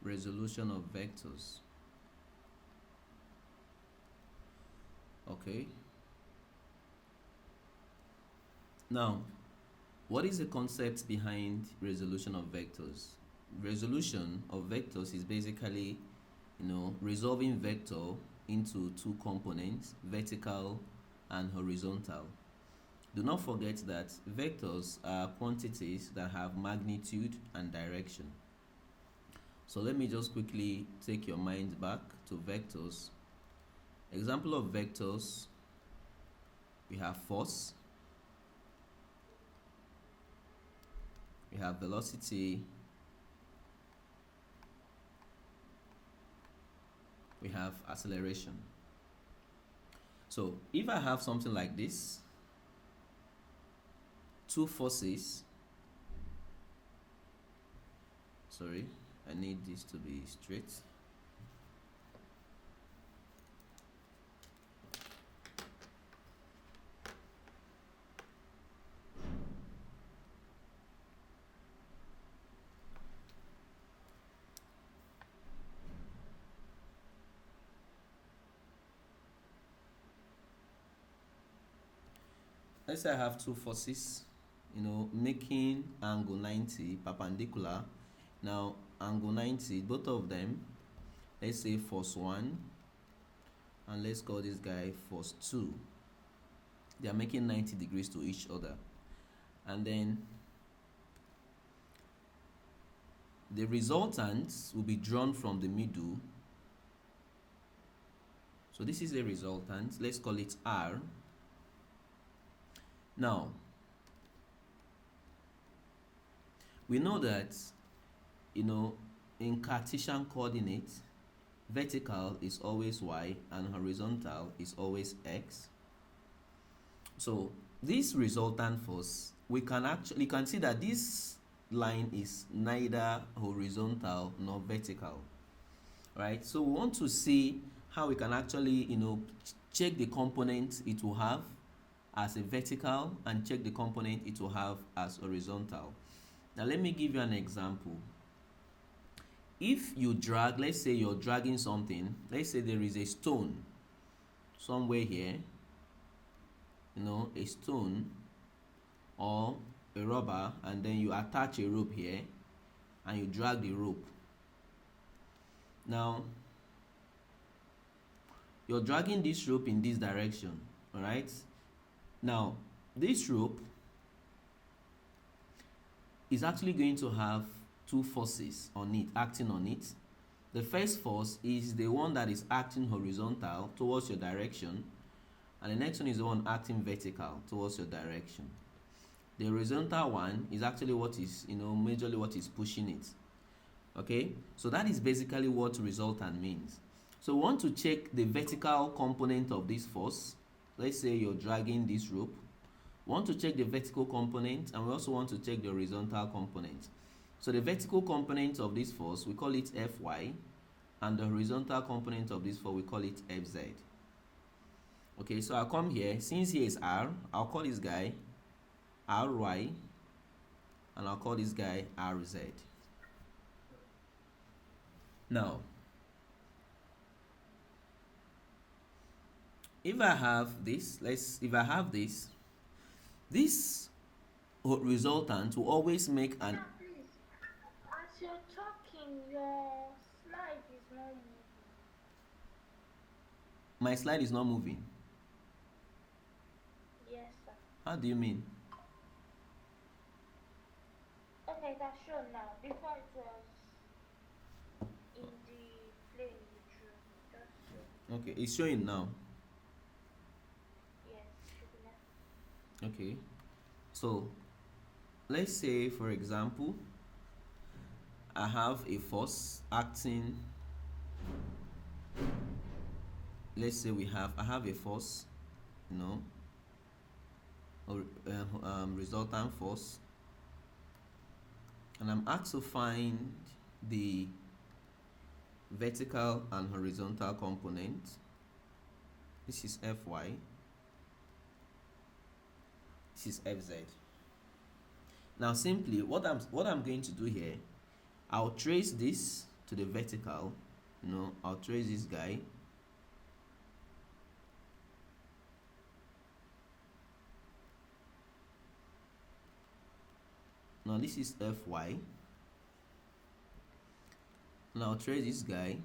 resolution of vectors. Okay. Now, what is the concept behind resolution of vectors? Resolution of vectors is basically, resolving vector into two components, vertical and horizontal. Do not forget that vectors are quantities that have magnitude and direction. So let me just quickly take your mind back to vectors. Example of vectors, we have force, we have velocity, we have acceleration. So if I have something like this, two forces, sorry, I need this to be straight. Let's say I have two forces, making angle 90 perpendicular. Now, angle 90, both of them, let's say force 1, and let's call this guy force 2. They are making 90 degrees to each other. And then the resultants will be drawn from the middle. So this is a resultant. Let's call it R. Now, we know that, in Cartesian coordinates, vertical is always y and horizontal is always x. So this resultant force, we can see that this line is neither horizontal nor vertical, right? So we want to see how we can actually, check the component it will have as a vertical and check the component it will have as horizontal. Now let me give you an example. If you drag, let's say you're dragging something, let's say there is a stone somewhere here, a stone or a rubber, and then you attach a rope here and you drag the rope. Now you're dragging this rope in this direction, all right? Now this rope is actually going to have two forces on it, acting on it. The first force is the one that is acting horizontal towards your direction, and the next one is the one acting vertical towards your direction. The horizontal one is actually what is, majorly what is pushing it. Okay, so that is basically what resultant means. So we want to check the vertical component of this force. Let's say you're dragging this rope. We want to check the vertical component, and we also want to check the horizontal component. So the vertical component of this force, we call it Fy, and the horizontal component of this force, we call it Fz. Okay, so I'll come here. Since here is R, I'll call this guy Ry, and I'll call this guy Rz. Now, if I have this, this resultant will always make an... Please, as you're talking, your slide is not moving. My slide is not moving? Yes, sir. How do you mean? Okay, that's shown now. Before it was in the plane you drew. Just show. Okay, it's showing now. Yes, should be now. Okay, so let's say, for example, I have a force acting. Let's say I have a force, or resultant force, and I'm asked to find the vertical and horizontal component. This is Fy, this is Fz. Now simply what I'm going to do here, I'll trace this to the vertical, I'll trace this guy. Now this is Fy. Now I'll trace this guy.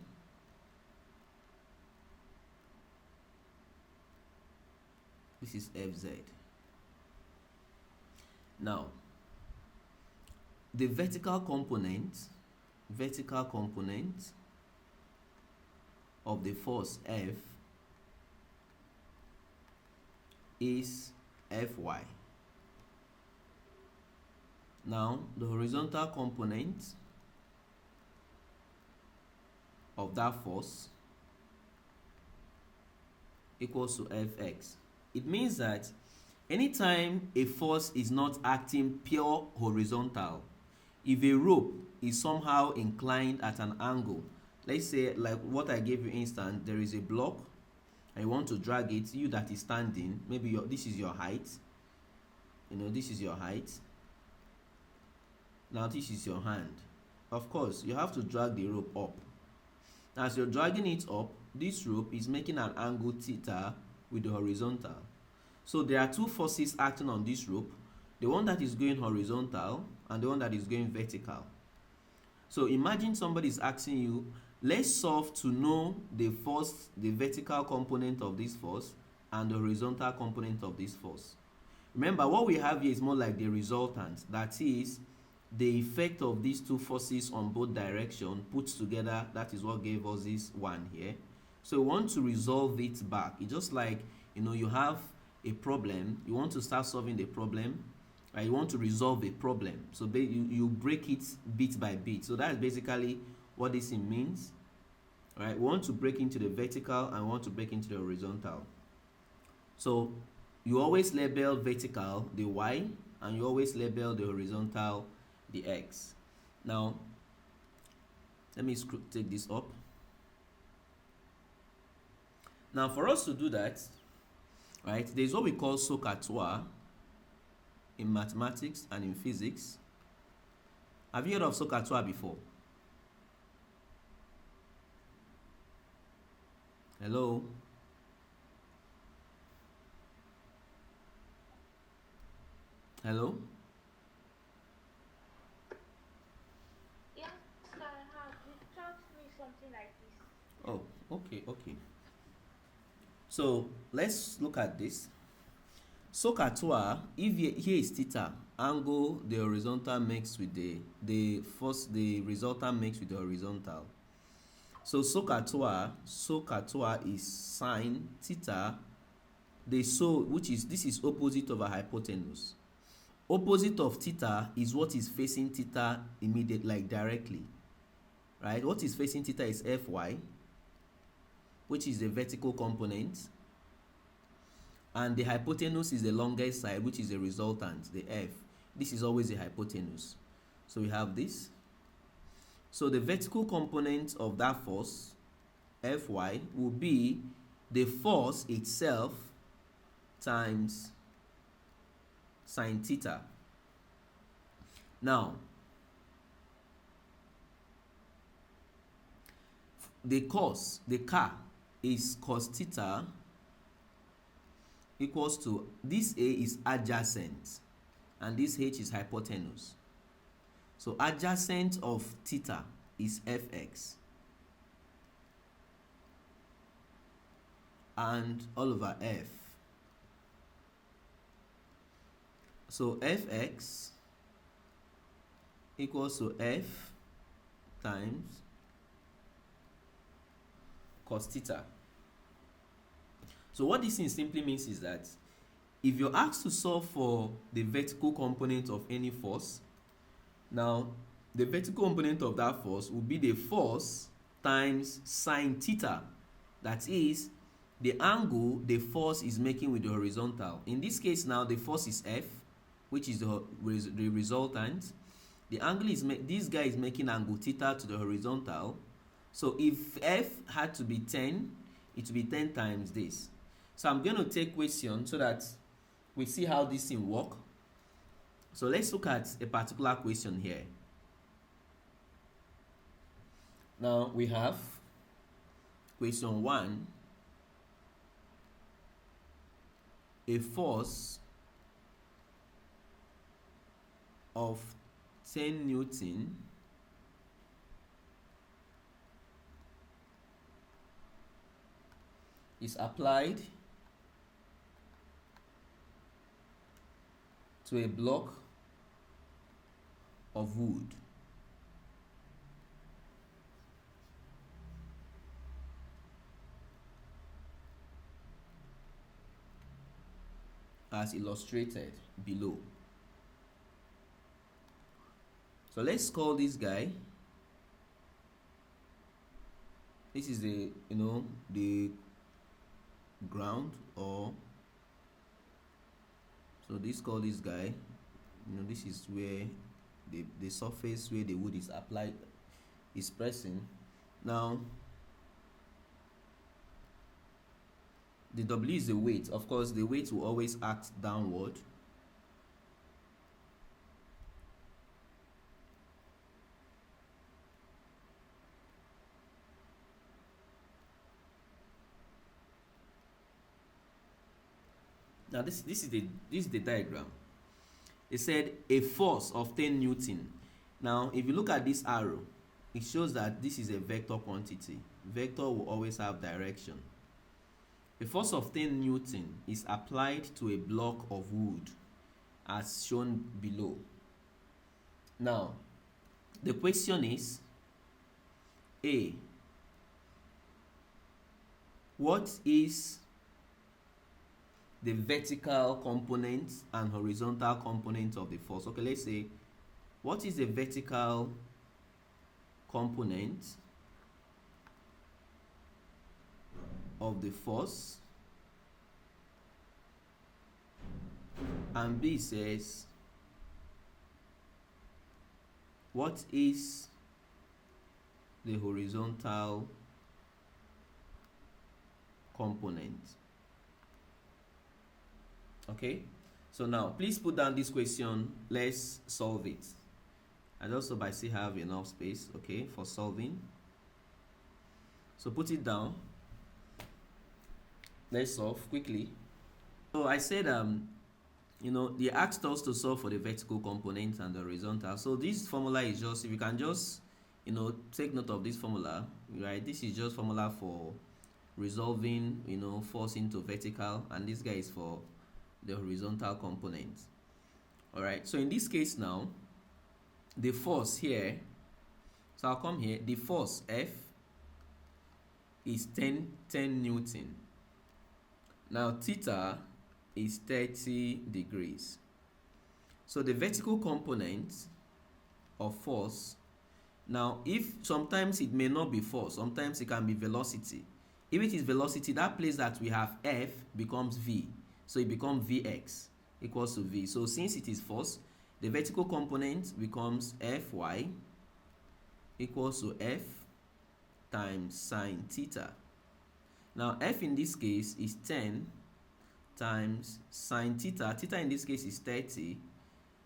This is Fz. Now the vertical component of the force F is Fy. Now the horizontal component of that force equals to Fx. It means that anytime a force is not acting pure horizontal, if a rope is somehow inclined at an angle, let's say like what I gave you instant, there is a block and you want to drag it, you that is standing, maybe this is your height, this is your height. Now this is your hand. Of course, you have to drag the rope up. As you're dragging it up, this rope is making an angle theta with the horizontal. So there are two forces acting on this rope, the one that is going horizontal and the one that is going vertical. So imagine somebody is asking you, let's solve to know the force, the vertical component of this force and the horizontal component of this force. Remember, what we have here is more like the resultant, that is the effect of these two forces on both directions put together. That is what gave us this one here. So we want to resolve it back. It's just like, you have a problem, you want to start solving the problem, right? You want to resolve a problem, so you break it bit by bit. So that's basically what this means, right? We want to break into the vertical and we want to break into the horizontal. So you always label vertical the y and you always label the horizontal the x. Now let me take this up. Now for us to do that, right, there's what we call SOHCAHTOA in mathematics and in physics. Have you heard of SOHCAHTOA before? Hello? Hello? Yes, I have. You taught me something like this. Oh, okay. So let's look at this. SOHCAHTOA, if here is theta, angle the horizontal makes with the resultant makes with the horizontal. So SOHCAHTOA is sine theta. This is opposite of a hypotenuse. Opposite of theta is what is facing theta immediately, like directly, right? What is facing theta is Fy, which is the vertical component, and the hypotenuse is the longest side, which is the resultant, the F. This is always the hypotenuse. So we have this. So the vertical component of that force, Fy, will be the force itself times sine theta. Now, the car is cos theta equals to, this A is adjacent and this H is hypotenuse. So adjacent of theta is Fx and all over F. So Fx equals to F times cos theta. So what this thing simply means is that if you're asked to solve for the vertical component of any force, now the vertical component of that force will be the force times sine theta. That is the angle the force is making with the horizontal. In this case now, the force is F, which is the resultant. The angle is, this guy is making angle theta to the horizontal. So if F had to be 10, it will be 10 times this. So I'm going to take question so that we see how this thing work. So let's look at a particular question here. Now we have question 1. A force of 10 Newton is applied to a block of wood as illustrated below. So let's call this guy, this is the the ground, or so this call this guy, this is where the surface where the wood is applied is pressing. Now the W is the weight. Of course, the weight will always act downward. Now this is the diagram. It said a force of 10 Newton. Now if you look at this arrow, it shows that this is a vector quantity. Vector will always have direction. A force of 10 Newton is applied to a block of wood as shown below. Now the question is, A, what is the vertical component and horizontal component of the force? Okay, let's say, what is the vertical component of the force? And B says, what is the horizontal component? Okay, so now please put down this question. Let's solve it. And also I still have enough space, okay, for solving. So put it down. Let's solve quickly. So I said they asked us to solve for the vertical component and the horizontal. So this formula is just, if you can just take note of this formula, right? This is just formula for resolving force into vertical, and this guy is for the horizontal component. All right, so in this case now, the force here, so I'll come here, the force F is 10 Newton. Now theta is 30 degrees. So the vertical component of force, now if sometimes it may not be force, sometimes it can be velocity. If it is velocity, that place that we have F becomes V. So it becomes Vx equals to V. So since it is force, the vertical component becomes Fy equals to F times sine theta. Now F in this case is 10 times sine theta. Theta in this case is 30.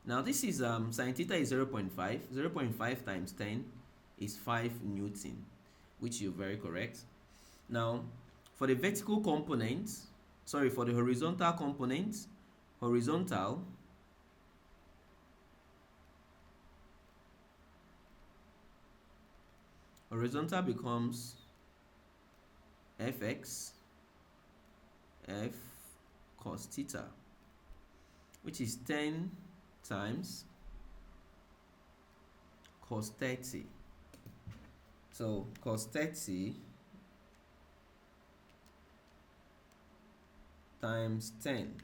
Now this is sine theta is 0.5. 0.5 times 10 is 5 Newton, which you're very correct. Now for the vertical component, for the horizontal component, horizontal becomes Fx F cos theta, which is 10 times cos 30. So cos 30 times 10,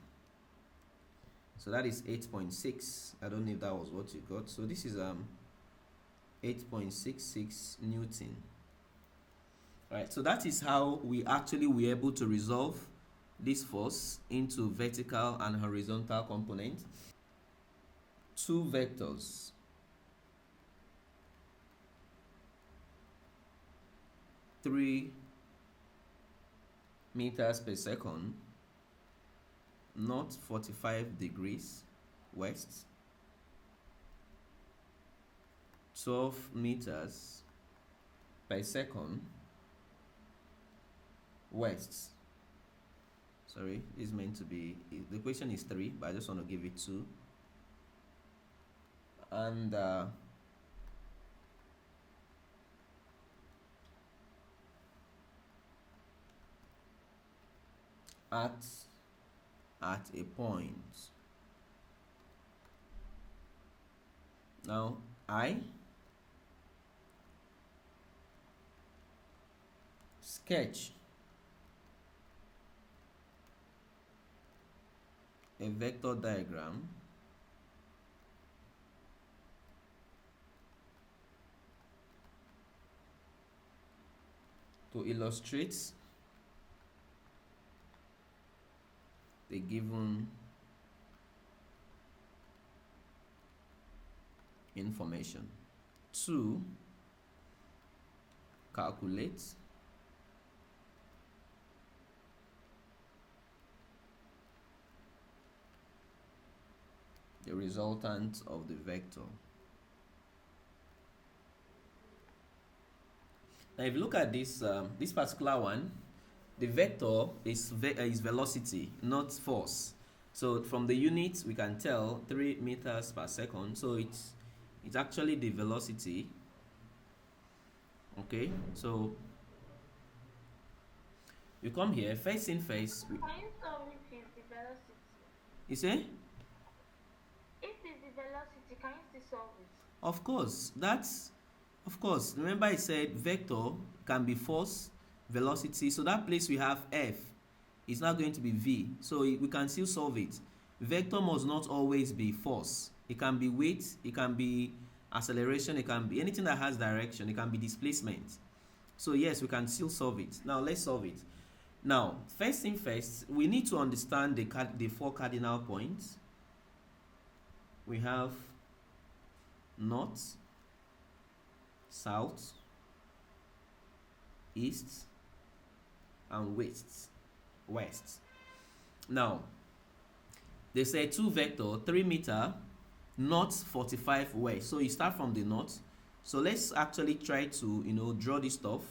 so that is 8.6. I don't know if that was what you got. So this is 8.66 Newton. Right, so that is how we actually were able to resolve this force into vertical and horizontal components. Two vectors, (3 meters per second, not 45 degrees west, 12 meters per second west. Sorry, it's meant to be, the question is 3, but I just want to give it 2. And at a point. Now I sketch a vector diagram to illustrate the given information. 2, calculate the resultant of the vector. Now if you look at this this particular one, the vector is velocity, not force. So from the units we can tell 3 meters per second, so it's actually the velocity. Okay, so you come here, first thing first. Can you tell me if it's the velocity? You say? If it's the velocity, can you still solve it? Of course, remember I said vector can be force, velocity, so that place we have F is not going to be V, so we can still solve it. Vector must not always be force. It can be weight, it can be acceleration, it can be anything that has direction, it can be displacement. So yes, we can still solve it. Now let's solve it. Now first thing first, we need to understand the 4 cardinal points. We have north, south, east, and west. Now they say 2 vector, 3 meter, north, 45 west. So you start from the north. So let's actually try to draw this stuff.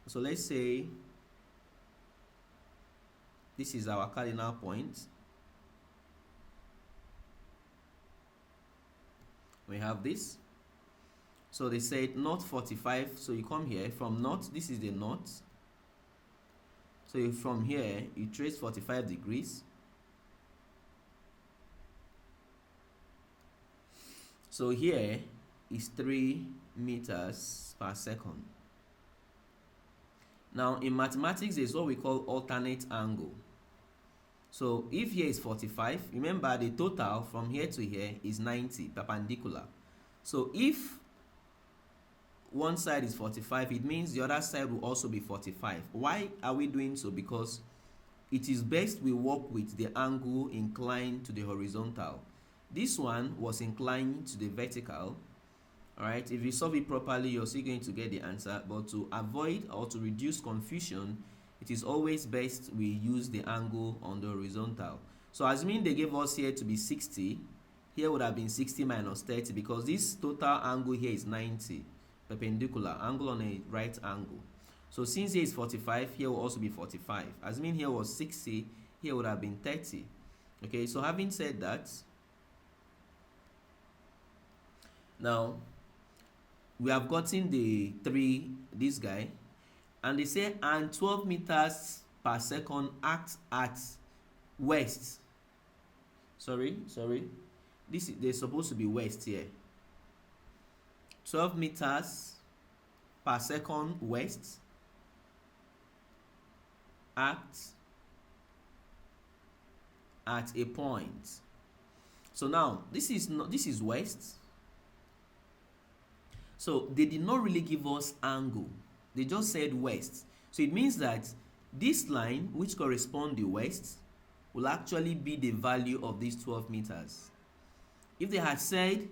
So let's say this is our cardinal point. We have this. So they said north 45, so you come here from north, this is the north. So from here you trace 45 degrees. So here is 3 meters per second. Now in mathematics there's what we call alternate angle. So if here is 45, remember the total from here to here is 90 perpendicular. So if one side is 45, it means the other side will also be 45. Why are we doing so? Because it is best we work with the angle inclined to the horizontal. This one was inclined to the vertical. Alright, if you solve it properly, you're still going to get the answer. But to avoid or to reduce confusion, it is always best we use the angle on the horizontal. So assuming they gave us here to be 60, here would have been 60 minus 30, because this total angle here is 90, perpendicular, angle on a right angle. So since here is 45, here will also be 45. Assuming here was 60, here would have been 30. Okay, so having said that, now we have gotten the 3, this guy, and they say and 12 meters per second acts at west. Sorry, they're supposed to be west here. 12 meters per second west acts at a point. So now this is west. So they did not really give us angle. They just said west. So it means that this line, which corresponds to west, will actually be the value of these 12 meters. If they had said,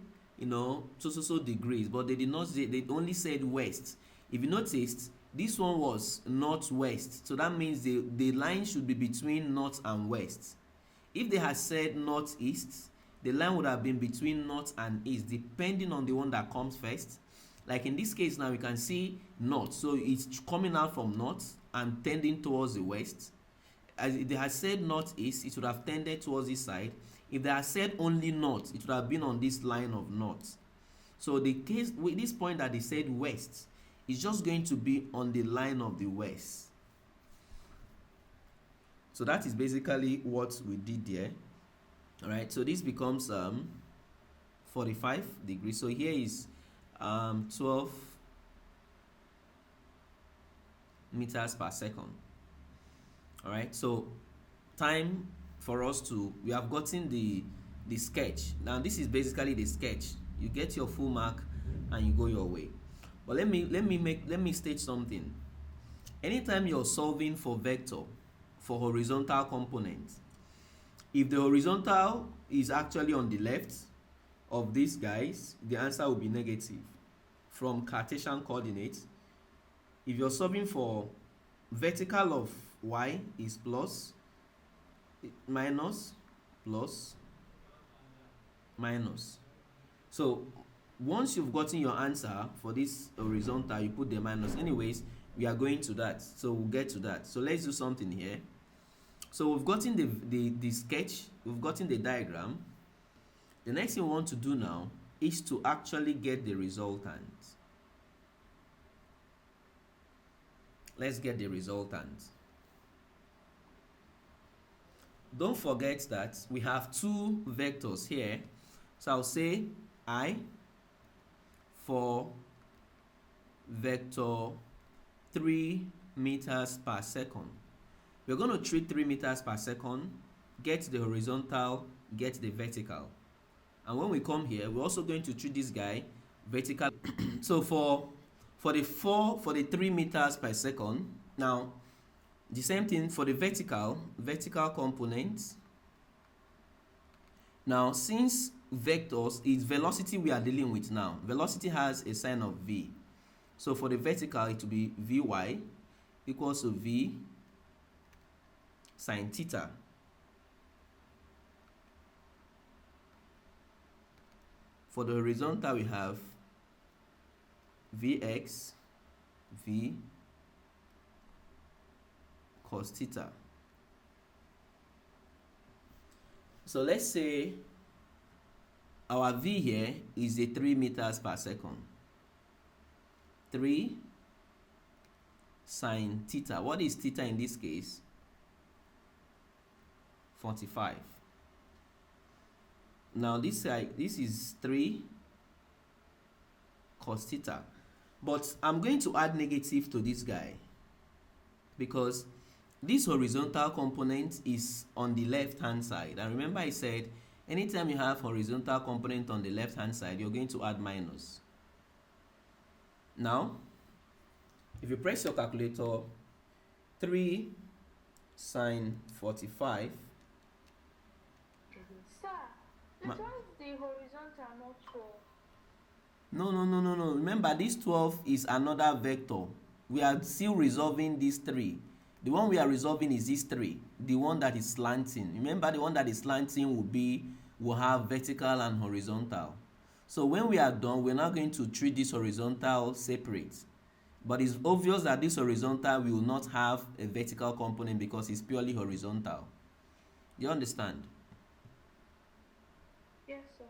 so degrees, but they did not say, they only said west. If you noticed, this one was northwest. So that means the line should be between north and west. If they had said northeast, the line would have been between north and east, depending on the one that comes first. Like in this case now, you can see north, so it's coming out from north and tending towards the west. As they had said northeast, it would have tended towards this side. If they had said only north, it would have been on this line of north. So the case with this point that they said west is just going to be on the line of the west. So that is basically what we did there. All right, so this becomes 45 degrees. So here is 12 meters per second. All right, so time for us to, we have gotten the sketch. Now this is basically the sketch. You get your full mark and you go your way. But let me state something. Anytime you're solving for vector, for horizontal components, if the horizontal is actually on the left of these guys, the answer will be negative from Cartesian coordinates. If you're solving for vertical of y is plus, minus, plus, minus. So once you've gotten your answer for this horizontal, you put the minus. Anyways, we are going to that, so we'll get to that. So let's do something here. So we've gotten the sketch, we've gotten the diagram. The next thing we want to do now is to actually get the resultant. Let's get the resultant. Don't forget that we have two vectors here. So I'll say I for vector 3 meters per second. We're going to treat 3 meters per second, get the horizontal, get the vertical. And when we come here, we're also going to treat this guy vertical. So for the 3 meters per second, now the same thing for the vertical component. Now since vectors is velocity we are dealing with now, velocity has a sign of v. So for the vertical it will be vy equals to v sine theta. For the horizontal we have vx v cos theta. So let's say our v here is a 3 meters per second. 3 sine theta. What is theta in this case? 45. Now this side, this is 3 cos theta. But I'm going to add negative to this guy because this horizontal component is on the left hand side. And remember I said anytime you have horizontal component on the left hand side, you're going to add minus. Now if you press your calculator, 3 sine 45. Sir, the 12 is the horizontal, not 12. No. Remember, this 12 is another vector. We are still resolving these 3. The one we are resolving is this 3. The one that is slanting. Remember, the one that is slanting will have vertical and horizontal. So when we are done, we're not going to treat this horizontal separate. But it's obvious that this horizontal will not have a vertical component because it's purely horizontal. You understand? Yes, sir.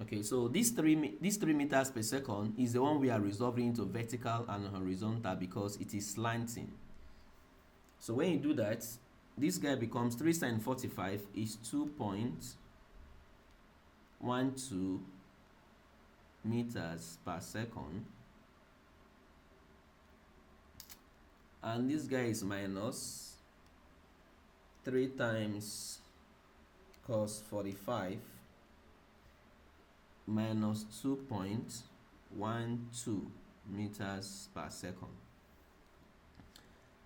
Okay, so this 3 meters per second is the one we are resolving into vertical and horizontal because it is slanting. So when you do that, this guy becomes 3 sine 45 is 2.12 meters per second. And this guy is minus 3 times cos 45 minus 2.12 meters per second.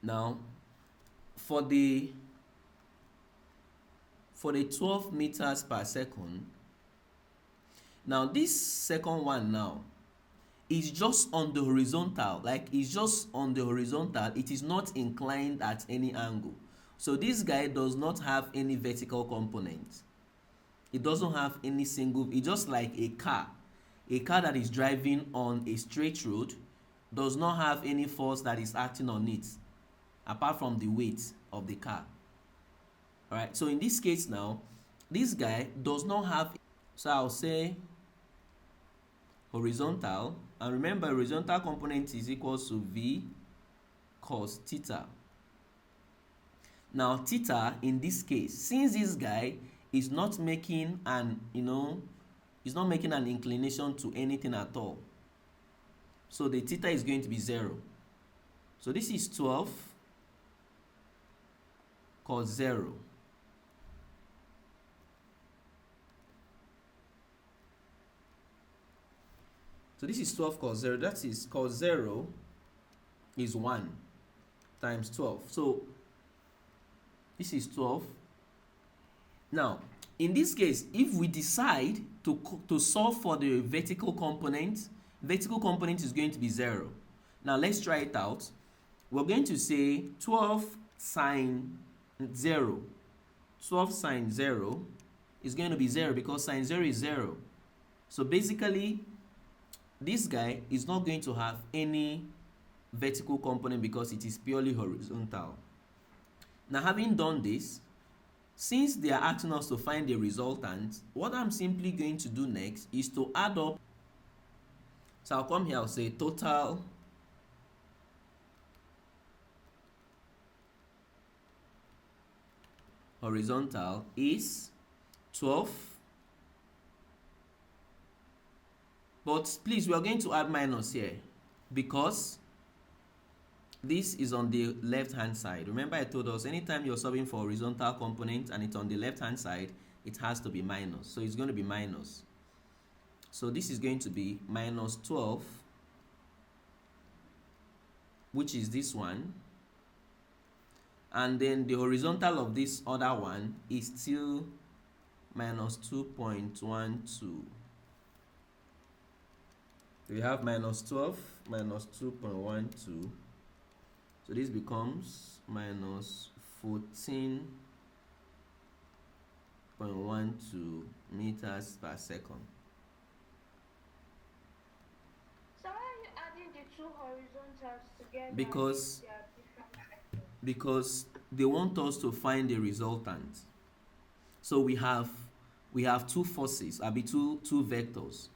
Now for the 12 meters per second, now this second one now is just on the horizontal, like it's just on the horizontal, it is not inclined at any angle. So this guy does not have any vertical component. It doesn't have any single, it's just like a car. a car that is driving on a straight road does not have any force that is acting on it apart from the weight of the car. All right, so in this case now, this guy does not have, so I'll say horizontal, and remember horizontal component is equals to V cos theta. Now theta in this case, since this guy is not making an, is not making an inclination to anything at all, so the theta is going to be 0. So this is 12 cos 0. So this is 12 cos 0. That is cos 0 is 1 times 12. So this is 12. Now, in this case, if we decide to solve for the vertical component is going to be 0. Now, let's try it out. We're going to say 12 sine 0. 12 sine 0 is going to be 0 because sine 0 is 0. So basically, this guy is not going to have any vertical component because it is purely horizontal. Now, having done this, since they are asking us to find the resultant, what I'm simply going to do next is to add up. So I'll come here, I'll say total horizontal is 12. But please, we are going to add minus here because this is on the left hand side. Remember I told us anytime you're solving for horizontal component and it's on the left hand side, it has to be minus. So it's going to be minus. So this is going to be minus 12, which is this one. And then the horizontal of this other one is still minus 2.12. We have minus 12 minus 2.12. So this becomes minus 14.12 meters per second. So why are you adding the two horizontals together? Because they want us to find the resultant. So we have two forces, two vectors.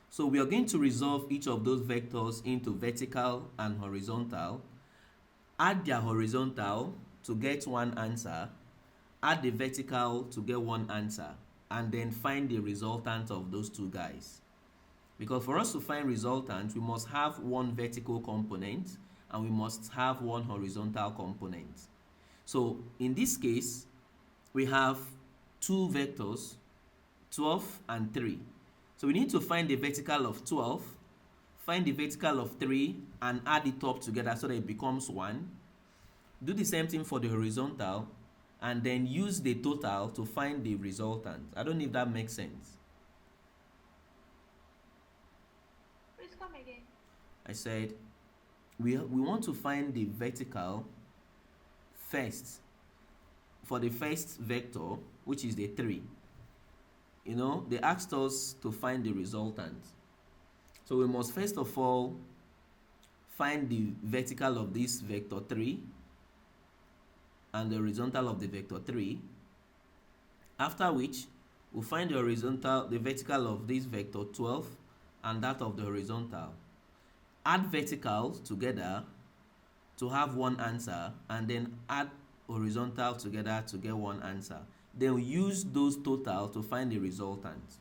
So we are going to resolve each of those vectors into vertical and horizontal, add their horizontal to get one answer, add the vertical to get one answer, and then find the resultant of those two guys. Because for us to find resultant, we must have one vertical component and we must have one horizontal component. So in this case, we have two vectors, 12 and 3. So we need to find the vertical of 12, find the vertical of 3, and add it up together so that it becomes 1. Do the same thing for the horizontal, and then use the total to find the resultant. I don't know if that makes sense. Please come again. I said we want to find the vertical first for the first vector, which is the 3. They asked us to find the resultant. So we must first of all find the vertical of this vector 3 and the horizontal of the vector 3. After which, we'll find the vertical of this vector 12 and that of the horizontal. Add verticals together to have one answer, and then add horizontal together to get one answer. Then we use those total to find the resultant.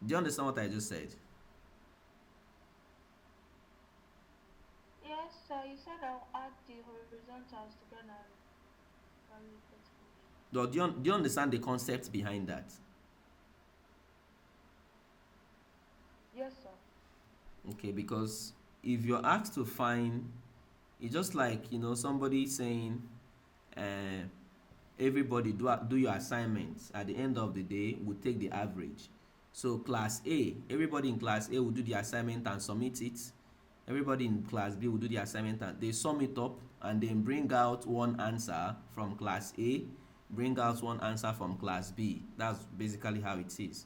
Do you understand what I just said? Yes, so you said I'll add the horizontals together. Do you understand the concept behind that? Yes, sir. Okay, because if you're asked to find, it's just like somebody saying everybody do your assignments. At the end of the day, we'll take the average. So class A, everybody in class A will do the assignment and submit it. Everybody in class B will do the assignment and they sum it up and then bring out one answer from class A. bring out one answer from class B. That's basically how it is.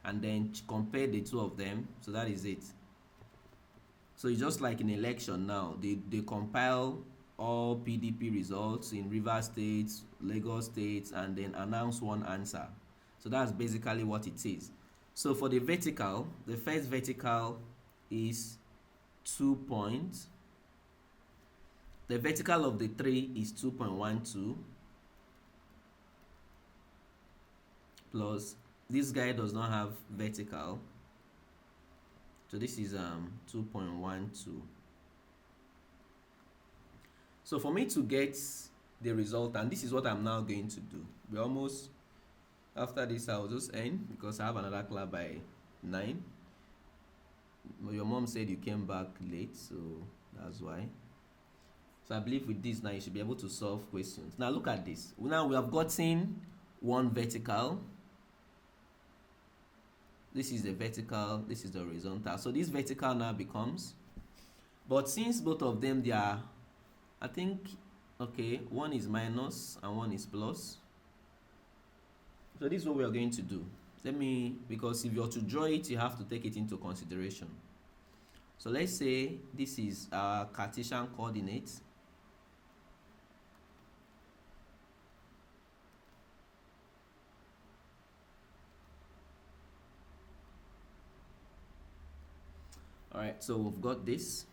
And then compare the two of them. So that is it. So it's just like in election now. They compile all PDP results in Rivers State, Lagos State, and then announce one answer. So that's basically what it is. So for the vertical, the first vertical is 2 points. The vertical of the 3 is 2.12 plus this guy does not have vertical, so this is 2.12. So for me to get the result, and this is what I'm now going to do, we're almost after this. I'll just end because I have another class by 9. Your mom said you came back late, so that's why. So I believe with this now you should be able to solve questions. Now look at this. Now we have gotten one vertical. This is the vertical, this is the horizontal. So this vertical now becomes, but since both of them they are, I think, okay, one is minus and one is plus. So this is what we are going to do. Because if you're to draw it, you have to take it into consideration. So let's say this is our Cartesian coordinates. Alright, so we've got this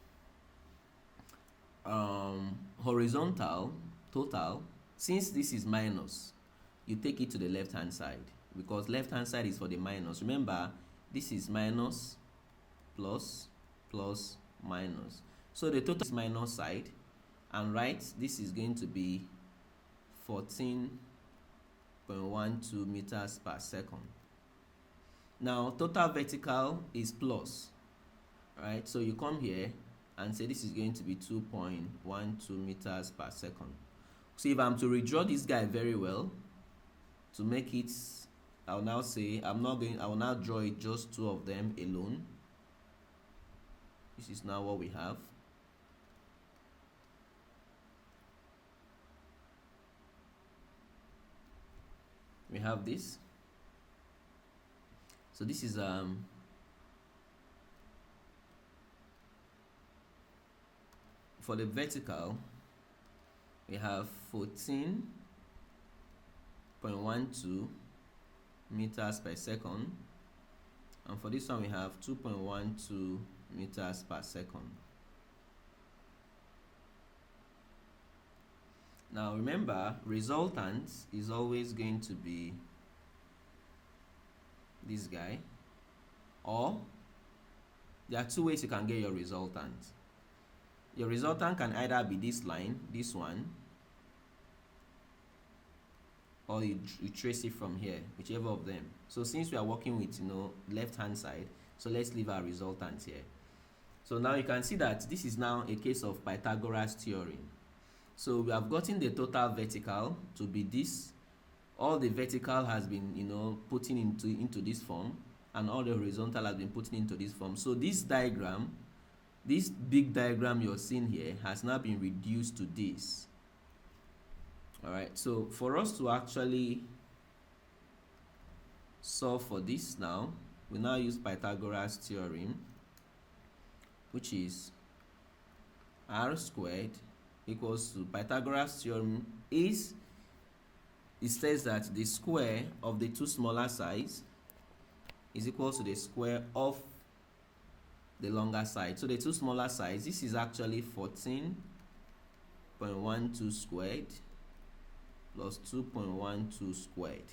horizontal total. Since this is minus, you take it to the left hand side because left hand side is for the minus. Remember, this is minus plus plus minus. So the total is minus side, and right, this is going to be 14.12 meters per second. Now total vertical is plus. Right, so you come here and say this is going to be 2.12 meters per second. So if I'm to redraw this guy very well, to make it, I'll now say I will now draw it just two of them alone. This is now what we have. We have this. So this is for the vertical, we have 14.12 meters per second, and for this one we have 2.12 meters per second. Now remember, resultant is always going to be this guy, or there are two ways you can get your resultant. Your resultant can either be this line, this one, or you trace it from here, whichever of them. So since we are working with left hand side, so let's leave our resultant here. So now you can see that this is now a case of Pythagoras theorem. So we have gotten the total vertical to be this. All the vertical has been put into this form, and all the horizontal has been put into this form. So this diagram, this big diagram you're seeing here, has now been reduced to this. Alright, so for us to actually solve for this now, we now use Pythagoras theorem, which is r squared equals to Pythagoras theorem is, it says that the square of the two smaller sides is equal to the square of the longer side. So the two smaller sides, this is actually 14.12 squared plus 2.12 squared.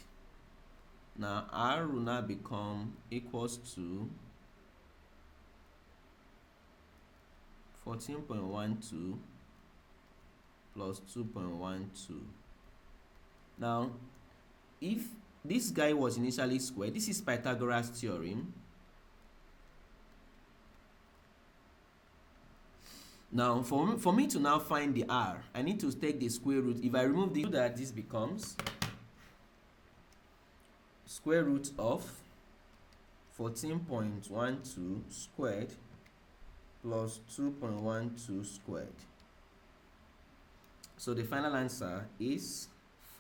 Now r will now become equals to 14.12 plus 2.12. Now if this guy was initially squared, this is Pythagoras theorem. Now for me to now find the r, I need to take the square root. If I remove this, that this becomes square root of 14.12 squared plus 2.12 squared. So the final answer is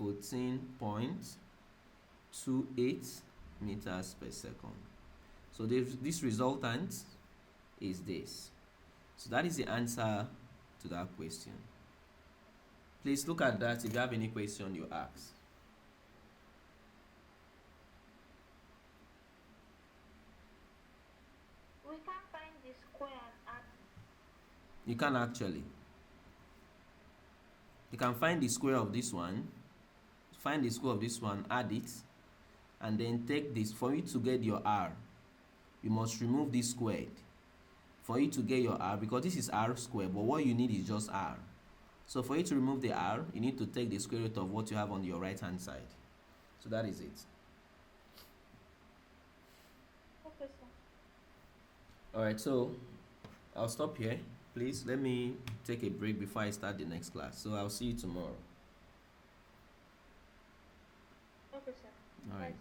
14.28 meters per second. So this resultant is this. So that is the answer to that question. Please look at that if you have any question you ask. We can't find the square and add. You can actually. You can find the square of this one, find the square of this one, add it, and then take this. For you to get your r, you must remove this squared. For you to get your r, because this is r squared, but what you need is just r. So for you to remove the r, you need to take the square root of what you have on your right hand side. So that is it. Okay, sir. Alright, so I'll stop here. Please let me take a break before I start the next class. So I'll see you tomorrow. Okay, sir. Alright.